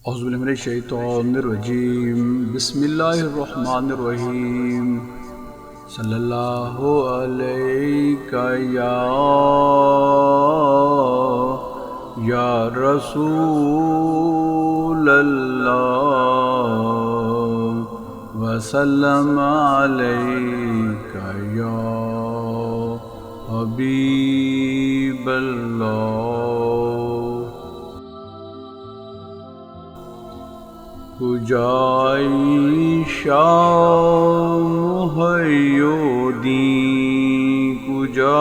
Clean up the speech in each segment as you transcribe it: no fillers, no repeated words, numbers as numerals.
اعوذ باللہ من الشیطان الرجیم بسم اللہ الرحمن الرحیم صلی اللہ علیہ یا رسول اللہ وسلم علیک یا حبیب اللہ کجای شام حیودی کجای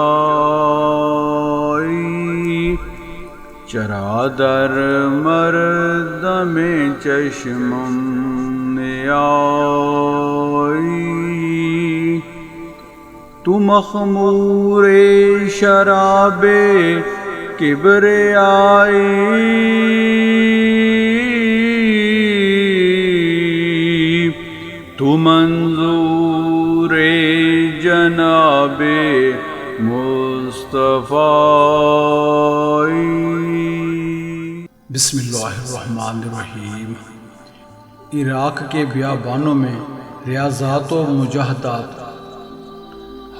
چرا در مردم چشمم نیایی تو مخمور شراب کبریائی تو منظور جناب مصطفی بسم اللہ الرحمن الرحیم۔ عراق کے بیابانوں میں ریاضات و مجاہدات۔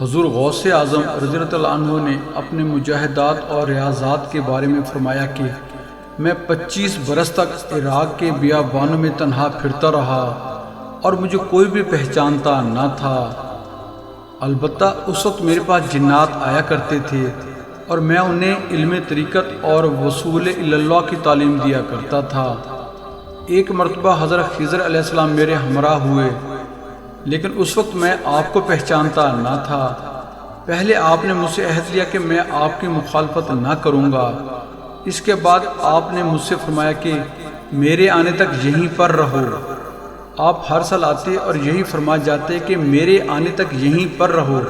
حضور غوث اعظم رضی اللہ عنہ نے اپنے مجاہدات اور ریاضات کے بارے میں فرمایا کہ میں 25 برس تک عراق کے بیابانوں میں تنہا پھرتا رہا اور مجھے کوئی بھی پہچانتا نہ تھا، البتہ اس وقت میرے پاس جنات آیا کرتے تھے اور میں انہیں علم طریقت اور وصول اللہ کی تعلیم دیا کرتا تھا۔ ایک مرتبہ حضرت خضر علیہ السلام میرے ہمراہ ہوئے، لیکن اس وقت میں آپ کو پہچانتا نہ تھا۔ پہلے آپ نے مجھ سے عہد لیا کہ میں آپ کی مخالفت نہ کروں گا۔ اس کے بعد آپ نے مجھ سے فرمایا کہ میرے آنے تک یہیں پر رہو۔ آپ ہر سال آتے اور یہی فرما جاتے کہ میرے آنے تک یہیں پر رہو۔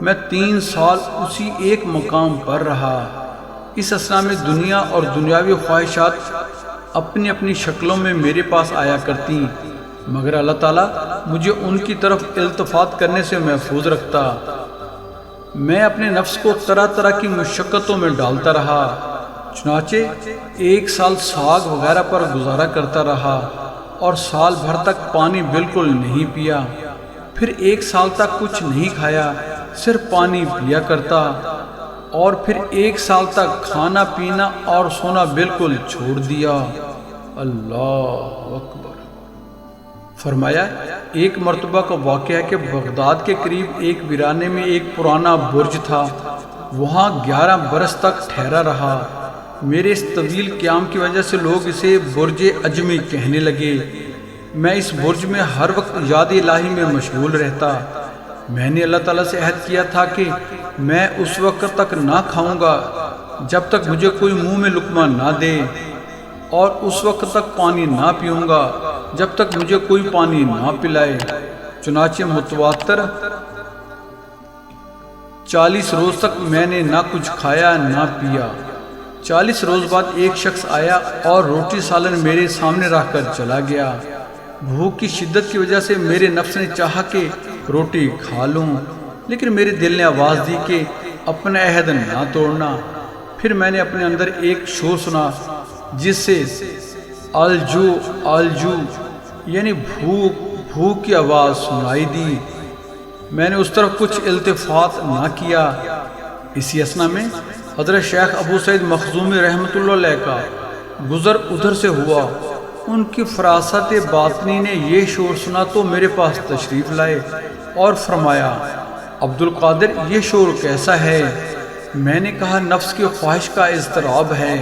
میں 3 سال اسی ایک مقام پر رہا۔ اس اثنا میں دنیا اور دنیاوی خواہشات اپنی اپنی شکلوں میں میرے پاس آیا کرتی، مگر اللہ تعالیٰ مجھے ان کی طرف التفات کرنے سے محفوظ رکھتا۔ میں اپنے نفس کو طرح طرح کی مشقتوں میں ڈالتا رہا، چنانچہ 1 سال ساگ وغیرہ پر گزارا کرتا رہا اور سال بھر تک پانی بالکل نہیں پیا۔ پھر 1 سال تک کچھ نہیں کھایا، صرف پانی پیا کرتا، اور پھر 1 سال تک کھانا پینا اور سونا بالکل چھوڑ دیا۔ اللہ اکبر۔ فرمایا ایک مرتبہ کا واقعہ ہے کہ بغداد کے قریب ایک ویرانے میں ایک پرانا برج تھا، وہاں 11 برس تک ٹھہرا رہا۔ میرے اس طویل قیام کی وجہ سے لوگ اسے برج عجمی کہنے لگے۔ میں اس برج میں ہر وقت یاد الہی میں مشغول رہتا۔ میں نے اللہ تعالیٰ سے عہد کیا تھا کہ میں اس وقت تک نہ کھاؤں گا جب تک مجھے کوئی منہ میں لقمہ نہ دے، اور اس وقت تک پانی نہ پیوں گا جب تک مجھے کوئی پانی نہ پلائے۔ چنانچہ متواتر 40 روز تک میں نے نہ کچھ کھایا نہ پیا۔ 40 روز بعد ایک شخص آیا اور روٹی سالن میرے سامنے رکھ کر چلا گیا۔ بھوک کی شدت کی وجہ سے میرے نفس نے چاہا کہ روٹی کھا لوں، لیکن میرے دل نے آواز دی کہ اپنا عہد نہ توڑنا۔ پھر میں نے اپنے اندر ایک شور سنا جس سے الجو الجو یعنی بھوک بھوک کی آواز سنائی دی۔ میں نے اس طرف کچھ التفات نہ کیا۔ اسی اثنا میں حضرت شیخ ابو سعید مخزومی رحمۃ اللہ علیہ کا گزر ادھر سے ہوا۔ ان کی فراست باطنی نے یہ شور سنا تو میرے پاس تشریف لائے اور فرمایا، عبد القادر یہ شور کیسا ہے؟ میں نے کہا نفس کی خواہش کا اضطراب ہے،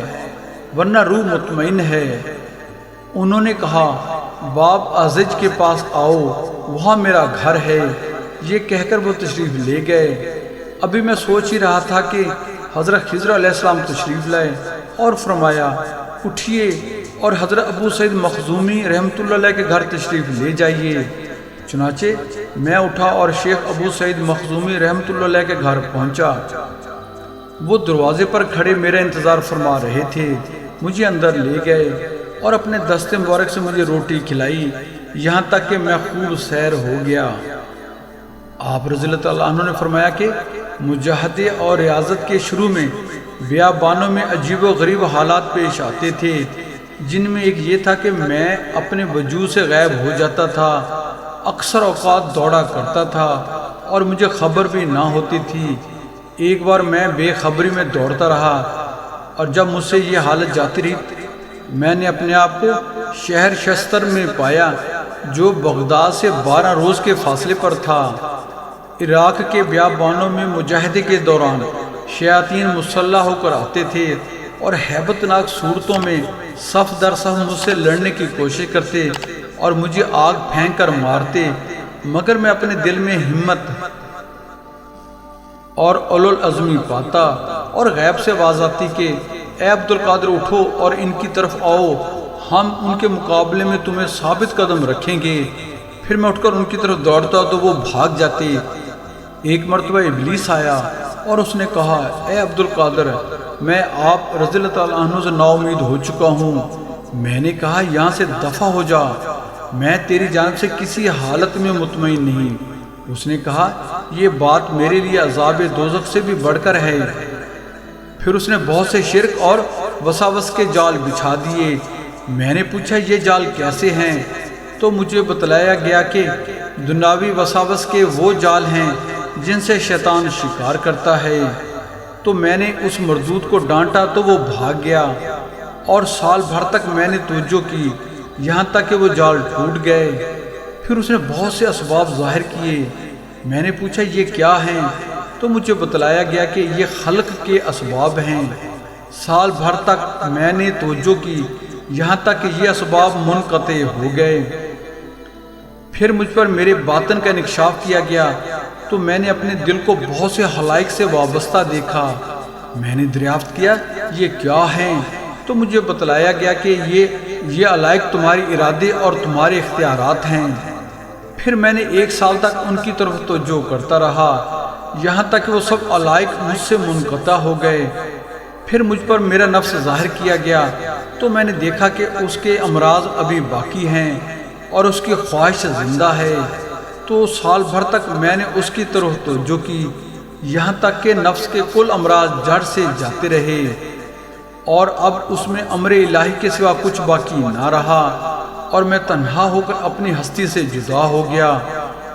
ورنہ روح مطمئن ہے۔ انہوں نے کہا باب ازج کے پاس آؤ، وہاں میرا گھر ہے۔ یہ کہہ کر وہ تشریف لے گئے۔ ابھی میں سوچ ہی رہا تھا کہ حضرت خضر علیہ السلام تشریف لائے اور فرمایا اٹھیے اور حضرت ابو سعید مخزومی رحمۃ اللہ علیہ کے گھر تشریف لے جائیے۔ چنانچہ میں اٹھا اور شیخ ابو سعید مخزومی رحمۃ اللہ علیہ کے گھر پہنچا۔ وہ دروازے پر کھڑے میرا انتظار فرما رہے تھے۔ مجھے اندر لے گئے اور اپنے دست مبارک سے مجھے روٹی کھلائی، یہاں تک کہ میں خوب سیر ہو گیا۔ آپ رضی اللہ عنہ نے فرمایا کہ مجاہدے اور ریاضت کے شروع میں بیابانوں میں عجیب و غریب حالات پیش آتے تھے۔ جن میں ایک یہ تھا کہ میں اپنے وجود سے غائب ہو جاتا تھا، اکثر اوقات دوڑا کرتا تھا اور مجھے خبر بھی نہ ہوتی تھی۔ ایک بار میں بے خبری میں دوڑتا رہا اور جب مجھ سے یہ حالت جاتی رہی، میں نے اپنے آپ کو شہر شستر میں پایا جو بغداد سے 12 روز کے فاصلے پر تھا۔ عراق کے بیابانوں میں مجاہدے کے دوران شیاطین مسلح ہو کر آتے تھے اور ہیبت ناک صورتوں میں صف در صف مجھ سے لڑنے کی کوشش کرتے اور مجھے آگ پھینک کر مارتے، مگر میں اپنے دل میں ہمت اور علوالعزمی پاتا اور غیب سے آواز آتی کہ اے عبدالقادر اٹھو اور ان کی طرف آؤ، ہم ان کے مقابلے میں تمہیں ثابت قدم رکھیں گے۔ پھر میں اٹھ کر ان کی طرف دوڑتا تو وہ بھاگ جاتے۔ ایک مرتبہ ابلیس آیا اور اس نے کہا اے عبدالقادر، میں آپ رضی اللہ تعالیٰ عنہ سے نا امید ہو چکا ہوں۔ میں نے کہا یہاں سے دفع ہو جا، میں تیری جانب سے کسی حالت میں مطمئن نہیں۔ اس نے کہا یہ بات میرے لیے عذاب دوزخ سے بھی بڑھ کر ہے۔ پھر اس نے بہت سے شرک اور وساوس کے جال بچھا دیے۔ میں نے پوچھا یہ جال کیسے ہیں؟ تو مجھے بتلایا گیا کہ دنیاوی وساوس کے وہ جال ہیں جن سے شیطان شکار کرتا ہے۔ تو میں نے اس مردود کو ڈانٹا تو وہ بھاگ گیا، اور سال بھر تک میں نے توجہ کی یہاں تک کہ وہ جال ٹوٹ گئے۔ پھر اس نے بہت سے اسباب ظاہر کیے۔ میں نے پوچھا یہ کیا ہیں؟ تو مجھے بتلایا گیا کہ یہ خلق کے اسباب ہیں۔ سال بھر تک میں نے توجہ کی یہاں تک کہ یہ اسباب منقطع ہو گئے۔ پھر مجھ پر میرے باطن کا انکشاف کیا گیا تو میں نے اپنے دل کو بہت سے حقائق سے وابستہ دیکھا۔ میں نے دریافت کیا یہ کیا ہیں؟ تو مجھے بتلایا گیا کہ یہ علائق تمہاری ارادے اور تمہارے اختیارات ہیں۔ پھر میں نے 1 سال تک ان کی طرف توجہ کرتا رہا یہاں تک کہ وہ سب علائق مجھ سے منقطع ہو گئے۔ پھر مجھ پر میرا نفس ظاہر کیا گیا تو میں نے دیکھا کہ اس کے امراض ابھی باقی ہیں اور اس کی خواہش زندہ ہے۔ تو سال بھر تک میں نے اس کی طرف توجہ کی یہاں تک کہ نفس کے کل امراض جڑ سے جاتے رہے اور اب اس میں امر الہی کے سوا کچھ باقی نہ رہا، اور میں تنہا ہو کر اپنی ہستی سے جدا ہو گیا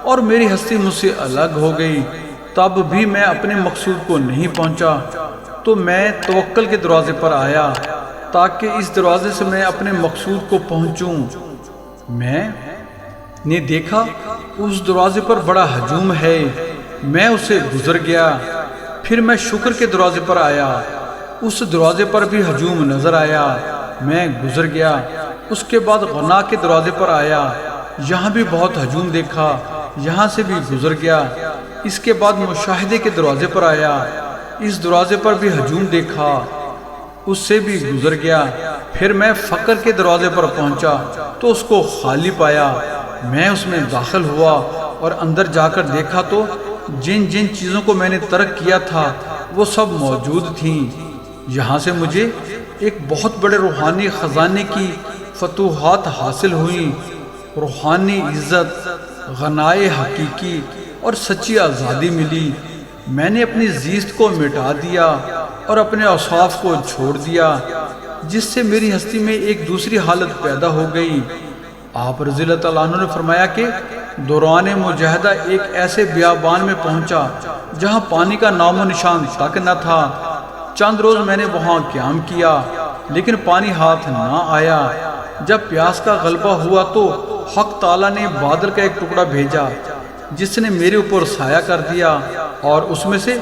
اور میری ہستی مجھ سے الگ ہو گئی۔ تب بھی میں اپنے مقصود کو نہیں پہنچا تو میں توکل کے دروازے پر آیا تاکہ اس دروازے سے میں اپنے مقصود کو پہنچوں۔ میں نے دیکھا اس دروازے پر بڑا ہجوم ہے، میں اسے گزر گیا۔ پھر میں شکر کے دروازے پر آیا، اس دروازے پر بھی ہجوم نظر آیا، میں گزر گیا۔ اس کے بعد غنا کے دروازے پر آیا، یہاں بھی بہت ہجوم دیکھا، یہاں سے بھی گزر گیا۔ اس کے بعد مشاہدے کے دروازے پر آیا، اس دروازے پر بھی ہجوم دیکھا، اس سے بھی گزر گیا۔ پھر میں فقر کے دروازے پر پہنچا تو اس کو خالی پایا، میں اس میں داخل ہوا اور اندر جا کر دیکھا تو جن جن چیزوں کو میں نے ترک کیا تھا وہ سب موجود تھیں۔ یہاں سے مجھے ایک بہت بڑے روحانی خزانے کی فتوحات حاصل ہوئیں، روحانی عزت، غنائے حقیقی اور سچی آزادی ملی۔ میں نے اپنی زیست کو مٹا دیا اور اپنے اوصاف کو چھوڑ دیا، جس سے میری ہستی میں ایک دوسری حالت پیدا ہو گئی۔ آپ رضی اللہ تعالیٰ عنہ نے فرمایا کہ دوران مجاہدہ ایک ایسے بیابان میں پہنچا جہاں پانی کا نام و نشان تک نہ تھا۔ چند روز میں نے وہاں قیام کیا لیکن پانی ہاتھ نہ آیا۔ جب پیاس کا غلبہ ہوا تو حق تعالیٰ نے بادل کا ایک ٹکڑا بھیجا جس نے میرے اوپر سایہ کر دیا، اور اس میں سے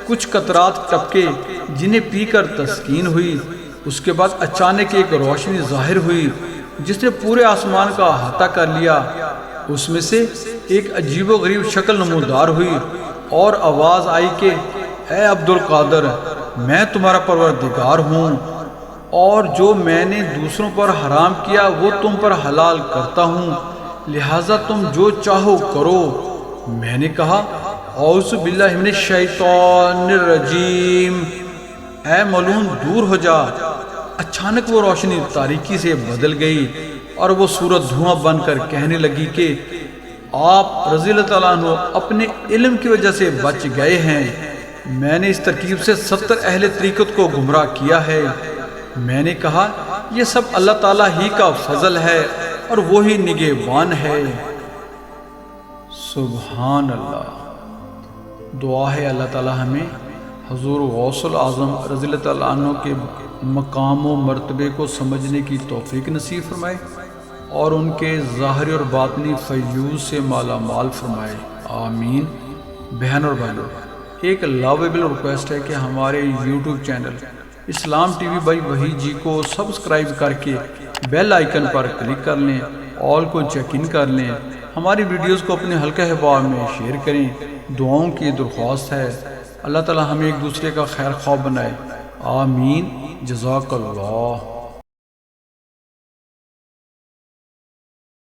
کچھ قطرات ٹپکے جنہیں پی کر تسکین ہوئی۔ اس کے بعد اچانک ایک روشنی ظاہر ہوئی جس نے پورے آسمان کا احاطہ کر لیا۔ اس میں سے ایک عجیب و غریب شکل نمودار ہوئی اور آواز آئی کہ اے عبدالقادر، میں تمہارا پروردگار ہوں، اور جو میں نے دوسروں پر حرام کیا وہ تم پر حلال کرتا ہوں، لہٰذا تم جو چاہو کرو۔ میں نے کہا اعوذ باللہ من الشیطان الرجیم، اے ملعون دور ہو جا۔ اچانک وہ روشنی تاریکی سے بدل گئی اور وہ صورت دھواں بن کر کہنے لگی کہ آپ رضی اللہ تعالیٰ عنہ اپنے علم کی وجہ سے بچ گئے ہیں، میں نے اس ترکیب سے 70 اہل طریقت کو گمراہ کیا ہے۔ میں نے کہا یہ سب اللہ تعالیٰ ہی کا فضل ہے اور وہی نگہبان ہے۔ سبحان اللہ۔ دعا ہے اللہ تعالیٰ ہمیں حضور غوث العظم رضی اللہ تعالیٰ عنہ کے مقام و مرتبے کو سمجھنے کی توفیق نصیب فرمائے اور ان کے ظاہری اور باطنی فیوز سے مالا مال فرمائے، آمین۔ بہن اور بھائیوں، ایک لاویبل ریکویسٹ ہے کہ ہمارے YouTube channel Islam T V by Waheed ji کو سبسکرائب کر کے بیل آئیکن پر کلک کر لیں، آل کو چیک ان کر لیں، ہماری ویڈیوز کو اپنے حلقہ احباب میں شیئر کریں۔ دعاؤں کی درخواست ہے، اللہ تعالی ہمیں ایک دوسرے کا خیر خواہ بنائے، آمین۔ جزاک اللہ۔